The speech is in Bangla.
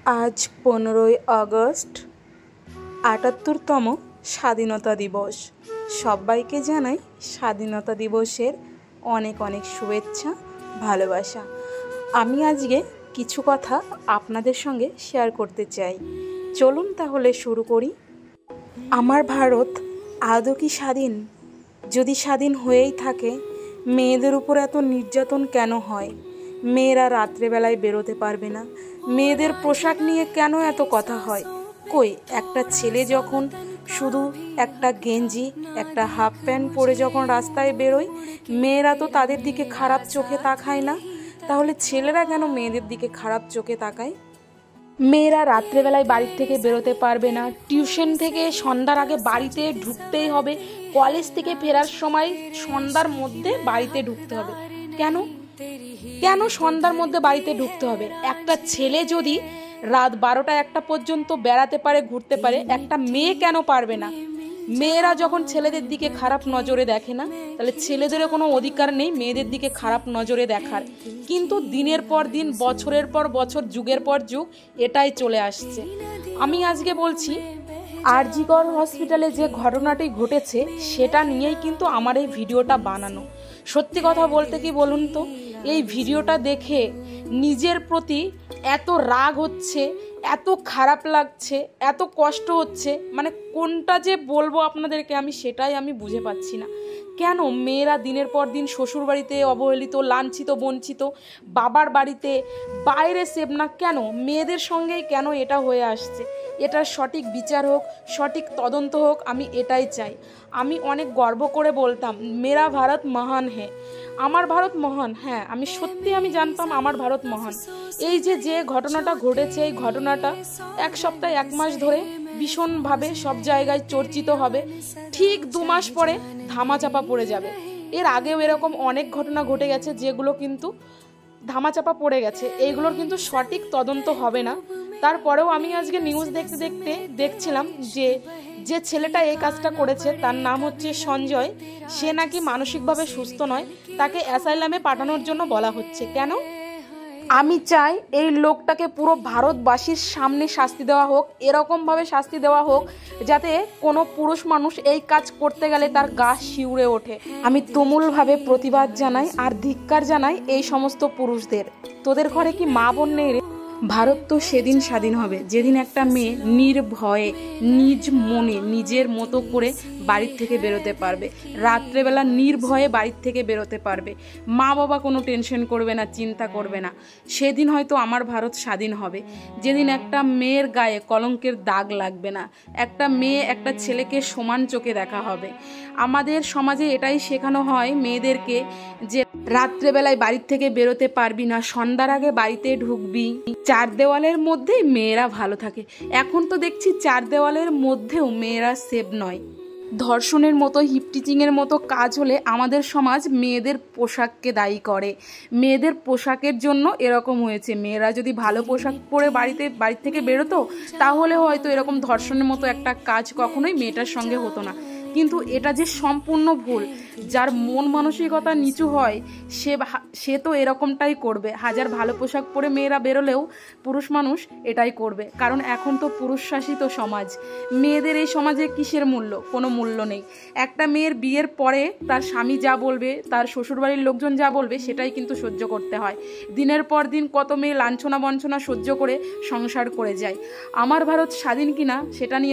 আজ 15ই আগস্ট ৭৮তম স্বাধীনতা দিবস। সবাইকে জানাই স্বাধীনতা দিবসের অনেক অনেক শুভেচ্ছা, ভালোবাসা। আমি আজকে কিছু কথা আপনাদের সঙ্গে শেয়ার করতে চাই। চলুন তাহলে শুরু করি। আমার ভারত আদৌ কি স্বাধীন? যদি স্বাধীন হয়েই থাকে, মেয়েদের উপর এত নির্যাতন কেন হয়? মেয়েরা রাত্রেবেলায় বেরোতে পারবে না, মেয়েদের পোশাক নিয়ে কেন এত কথা হয়? কই, একটা ছেলে যখন শুধু একটা গেঞ্জি একটা হাফ প্যান্ট পরে যখন রাস্তায় বেরোয়, মেয়েরা তো তাদের দিকে খারাপ চোখে তাকায় না। তাহলে ছেলেরা কেন মেয়েদের দিকে খারাপ চোখে তাকায়? মেয়েরা রাত্রেবেলায় বাড়ির থেকে বেরোতে পারবে না, টিউশন থেকে সন্ধ্যার আগে বাড়িতে ঢুকতেই হবে, কলেজ থেকে ফেরার সময় সন্ধ্যার মধ্যে বাড়িতে ঢুকতে হবে। কেন কেন সন্ধ্যার মধ্যে বাড়িতে ঢুকতে হবে? একটা ছেলে যদি রাত 12টা 1টা পর্যন্ত বেড়াতে পারে, ঘুরতে পারে, একটা মেয়ে কেন পারবে না? মেয়েরা যখন ছেলেদের দিকে খারাপ নজরে দেখে না, তাহলে ছেলেদেরও কোনো অধিকার নেই মেয়েদের দিকে খারাপ নজরে দেখার। কিন্তু দিনের পর দিন, বছরের পর বছর, যুগের পর যুগ এটাই চলে আসছে। আমি আজকে বলছি, আরজি কর হসপিটালে যে ঘটনাটি ঘটেছে সেটা নিয়েই কিন্তু আমার এই ভিডিওটা বানানো। সত্যি কথা বলতে কি বলুন তো, এই ভিডিওটা দেখে নিজের প্রতি এত রাগ হচ্ছে, এত খারাপ লাগছে, এত কষ্ট হচ্ছে, মানে কোনটা যে বলবো আপনাদেরকে সেটাই আমি বুঝে পাচ্ছি না। কেন মেয়েরা দিনের পর দিন শ্বশুর বাড়িতে অবহেলিত, লাঞ্ছিত, বঞ্চিত, বাবার বাড়িতে বাইরে সেভ না? কেন মেয়েদের সঙ্গেই কেন এটা হয়ে আসছে? এটার সঠিক বিচার হোক, সঠিক তদন্ত হোক, আমি এটাই চাই। আমি অনেক গর্ব করে বলতাম, মেরা ভারত মহান হ্যাঁ, আমার ভারত মহান। হ্যাঁ, আমি জানতাম আমার ভারত মহান। এই যে ঘটনাটা ঘটেছে, এই ঘটনাটা 1 সপ্তাহ 1 মাস ধরে ভীষণভাবে সব জায়গায় চর্চিত হবে, ঠিক 2 মাস পরে ধামাচাপা পড়ে যাবে। এর আগেও এরকম অনেক ঘটনা ঘটে গেছে যেগুলো কিন্তু ধামাচাপা পড়ে গেছে, এইগুলোর কিন্তু সঠিক তদন্ত হবে না। তারপরেও আমি আজকে নিউজ দেখতে দেখতে দেখছিলাম যে ছেলেটা এই কাজটা করেছে, তার নাম হচ্ছে সঞ্জয়। সে নাকি মানসিকভাবে সুস্থ নয়, তাকে অ্যাসাইলামে পাঠানোর জন্য বলা হচ্ছে। কেন? আমি চাই এই লোকটাকে পুরো ভারতবাসীর সামনে শাস্তি দেওয়া হোক, এরকমভাবে শাস্তি দেওয়া হোক যাতে কোনো পুরুষ মানুষ এই কাজ করতে গেলে তার গা শিউরে ওঠে। আমি তুমুলভাবে প্রতিবাদ জানাই আর ধিক্কার জানাই এই সমস্ত পুরুষদের। তোদের ঘরে কি মা বোন নেই রে? ভারত তো সেদিন স্বাধীন হবে যেদিন একটা মেয়ে নির্ভয়ে, নিজ মনে, নিজের মতো করে বাড়ির থেকে বেরোতে পারবে, রাত্রেবেলা নির্ভয়ে বাড়ির থেকে বেরোতে পারবে, মা বাবা কোনো টেনশন করবে না, চিন্তা করবে না। সেদিন হয়তো আমার ভারত স্বাধীন হবে, যেদিন একটা মেয়ের গায়ে কলঙ্কের দাগ লাগবে না, একটা মেয়ে একটা ছেলেকে সমান চোখে দেখা হবে। আমাদের সমাজে এটাই শেখানো হয় মেয়েদেরকে, যে রাত্রেবেলায় বাড়ির থেকে বেরোতে পারবি না, সন্ধ্যার আগে বাড়িতে ঢুকবি, 4 দেওয়ালের মধ্যেই মেয়েরা ভালো থাকে। এখন তো দেখছি 4 দেওয়ালের মধ্যেও মেয়েরা সেভ নয়। ধর্ষণের মতো, হিপটিচিংয়ের মতো কাজ হলে আমাদের সমাজ মেয়েদের পোশাককে দায়ী করে। মেয়েদের পোশাকের জন্য এরকম হয়েছে। মেয়েরা যদি ভালো পোশাক পরে বাড়ি থেকে বেরোতো, তাহলে হয়তো এরকম ধর্ষণের মতো একটা কাজ কখনোই মেয়েটার সঙ্গে হতো না। কিন্তু এটা যে সম্পূর্ণ ভুল। যার মন মানসিকতা নিচু হয় সে তো এরকমটাই করবে। হাজার ভালো পোশাক পরে মেয়েরা বেরোলেও পুরুষ মানুষ এটাই করবে, কারণ এখন তো পুরুষ শাসিত সমাজ। মেয়েদের এই সমাজে কিসের মূল্য? কোনো মূল্য নেই। একটা মেয়ের বিয়ের পরে তার স্বামী যা বলবে, তার শ্বশুরবাড়ির লোকজন যা বলবে, সেটাই কিন্তু সহ্য করতে হয়। দিনের পর দিন কত মেয়ে লাঞ্ছনা বঞ্চনা সহ্য করে সংসার করে যায়। আমার ভারত স্বাধীন কিনা সেটা নিয়ে